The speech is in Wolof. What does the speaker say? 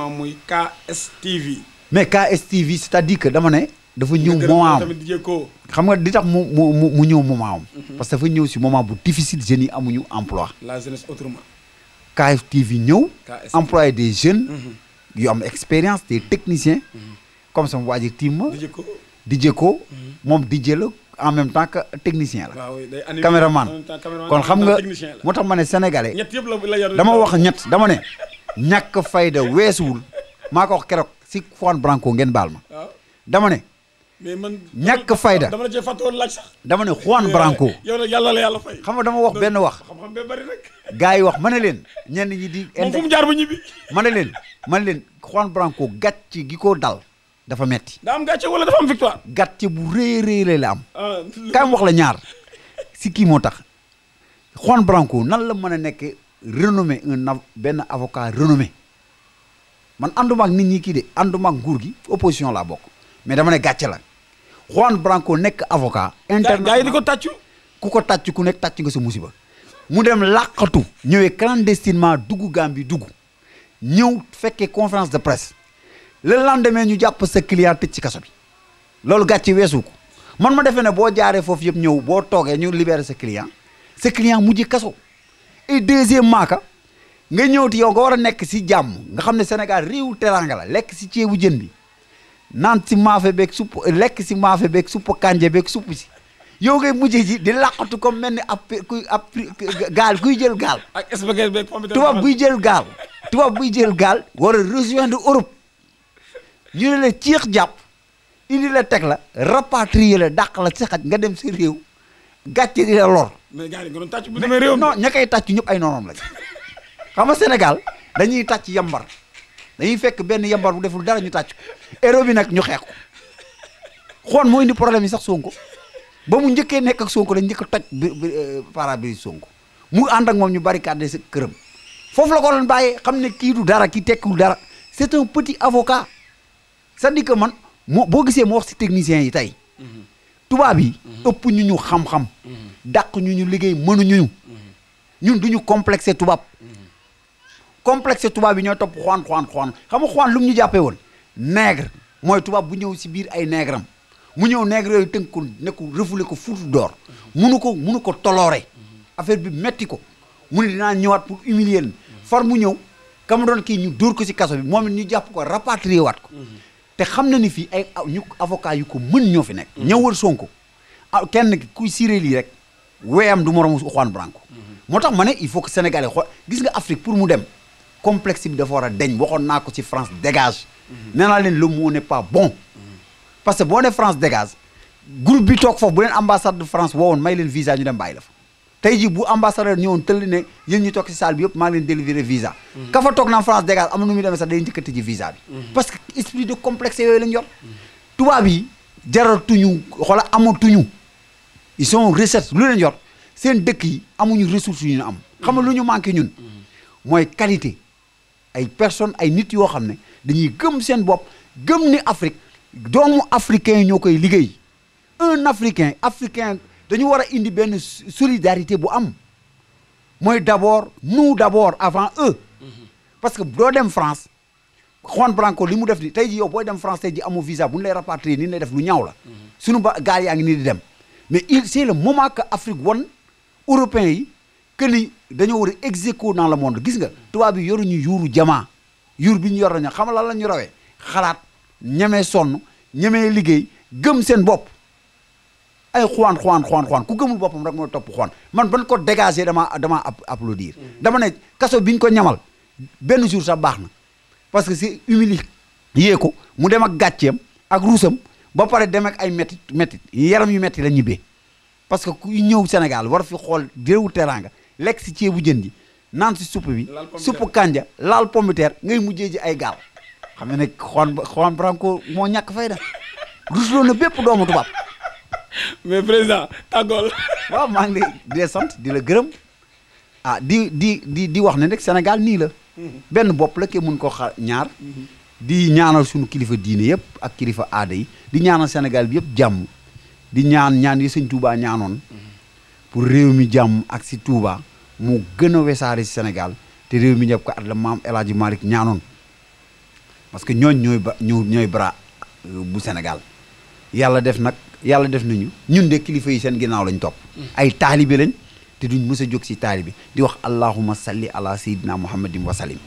muy KS TV. mais KS TV c'est-à-dire que dama ne. dafa ñëw moment am xam nga di tax mu ñëw moment am. parce que dafa ñëw si moment bu difficile jeunes yi amuñu emploi. la jeunesse autrement. KS TV ñëw. employé des jeunes. yu am expérience des techniciens. comme sama waa ji tiim ma. DJ ko moom DJ la en même temps que technicien la. caméraman kon xam nga moo tax ma ne sénégalais. dama wax ñett dama ne. ñàkk fayda weesuwul maa ko wax keroog si Juan Branco ngeen baal ma. dama ne. mais man ñàkk fayda dama la cee fàtte woon laaj sax. dama ne Juan Branco. yow nag yàlla la yàlla fay. xam nga dama wax benn wax. xam-xam bee bari rek. gars yi wax ma ne leen ñenn ñi di. moom fu mu jaar ba ñibbi. ma ne leen Juan Branco gàcce gi ko dal dafa metti. daa am gàcce wala dafa am victoire. gàcce bu rëy la am. kaay wax la ñaar si kii moo tax Juan Branco nan la mën a nekk renommé benn avocat renommé man ànduma ak nit ñi kii de ànduma ak nguur gi opposition laa bokk mais dama ne gàcce la Juan Branco nekk avocat. international gars yi di ko tàccu. ku ko tàccu ku nekk tàccu nga sa musiba. mu dem làqatu ñëwee clandestinement dugg Gambie dugg ñëw fekkee conférence de presse le lendemain ñu jàpp sa client tëj ci kaso bi loolu gàcce weesu ko man ma defee ne boo jaaree foofu yëpp ñëw boo toogee ñu libéré sa client mujj kaso. et deuxièmement ka nga ñëwti yow nga war a nekk si jàmm nga xam ne Sénégal réewu teranga la lekk si ceebu jën bi naan si maafe beeg supp lekk si maafe beeg supp kànje beeg supp si yow ngay mujjee ji di làqatu comme mel ni ab gaal kuy jël gaal. ak spaghetti beeg pomme de terre tubaab buy jël gaal war a rejoindre Europe ñu ne la ciix jàpp indi la teg la rapatrier la dàq la si xaj nga dem si réew gàcce di la lor. mais gars yi nga doon tàcc bu demee réew non ña koy tàcc ñëpp ay noonam lañ xam nga Sénégal dañuy tàcc yambar dañuy fekk benn yambar bu deful dara ñu tàcc ko héros bi nag ñu xeex ko xoon moo indi problème yi sax Sonko ba mu njëkkee nekk ak Sonko dañ njëkk a toj pare-brise Sonko mu ànd ak moom ñu barricade sa këram foofu la ko doon bàyyee xam ne kii du dara kii tekkiwul dara c'est un petit avocat c'est-à-dire que man boo gisee moo wax si techniciens yi tey tubaab yi ëpp ñu xam-xam dàq ñu liggéey mënuñu ñun duñu complexé tubaab complexé tubaab yi ñooy topp Juan xam nga Juan lu mu ñu jàppee woon nègre mooy tubaab bu ñëw si biir ay nègre am mu ñëw nègre yooyu tënk ko ne ko refoulé ko fuutu door munu ko toloore affaire bi metti ko mu ne dinaa ñëwaat pour humilier leen far mu ñëw kam doon kii ñu dóor ko si kaso bi moom it ñu jàpp ko rapatrier waat ko te xam na ni fii ay ñu avocat yu ko mën ñoo fi nekk ñëwal Sonko kenn kuy siré lii rek weyam du moromu Juan Branco moo tax ma ne il faut que sénégalais xool gis nga Afrique pour mu dem complexe bi dafa war a deñ waxoon naa ko ci France dégage nee naa leen le mot n'est pas bon parce que boo ne France dégage groupe bi toog foofu bu leen ambassade de France woowoon may leen visa ñu dem bàyyi la fa tey ji bu ambassadeur ñëwoon tëll ne yéen ñu toog ci salle bi yëpp maa ngi leen délivrer visa ka fa toog naan France dégage am na nu muy demee sax day njëkk a tëji visa bi parce que esprit de complexe yooyu lañ yor tubaab yi jaratuñu xoola amatuñu ils sont recettes lu leen yor seen dëkk yi amuñu ressources yu ñu am xam nga lu ñu manqué ñun mooy qualité ay personnes ay nit yoo xam ne dañuy gëm seen bopp gëm ni Afrique doomu africain ñoo koy liggéey un africain dañu war a indi benn solidarité bu am mooy d'abord nous d'abord avant eux parce que doo dem France Juan Branco li mu def ni tey ji yow booy dem France tey ji amoo visa bu ñu lay rapatrier ni lay def lu ñaaw la suñu ba gaal yaa ngi nii di dem mais c'est le moment que Afrique won européens yi que ni dañoo war a ex aequo dans le monde gis nga tubaab yi yoruñu yuuru jamaa yuur bi ñu yor nañu xam lan la ñu rawee xalaat ñemee sonn ñemee liggéey gëm seen bopp ay Juan ku gëmul boppam rek mooy topp Juan man ban ko dégager dama applaudir dama ne kaso bi ñu ko ñamal benn jour sax baax na parce que c'est humilié yee ko mu dem ak gàcceem ak ruusam ba pare dem ak ay métti yaram yu métti la ñibbee parce que ku ñëw Sénégal war fi xool réewu teranga lekk si ceebu jën ji naan si supp bi supp kanja laal pomme de terre ngay mujjee ji ay gaal xam ne nag Juan Branco moo ñàkk fayda rusloo na bépp doomu tubaab mais président tàggool waaw maa ngi lay sant di la gërëm di wax ne rek Sénégal nii la benn bopp la ke mun ko ñaar di ñaanal suñu kilifa diine yëpp ak kilifa aada yi di ñaanal Sénégal bi yëpp jàmm di ñaan yi sëñ Touba ñaanoon pour réew mi jàmm ak si Touba mu gën a wesaare si Sénégal te réew mi ñëpp ko at la maam El Hadji Malick ñaanoon parce que ñooy bras bu Sénégal yàlla def nañu ñun de kilifa yi seen ginnaaw lañ topp ay taalibe lañ te duñ mës a jóg si taalibe di wax allahumma salli ala sayyidina muhammadin wa salim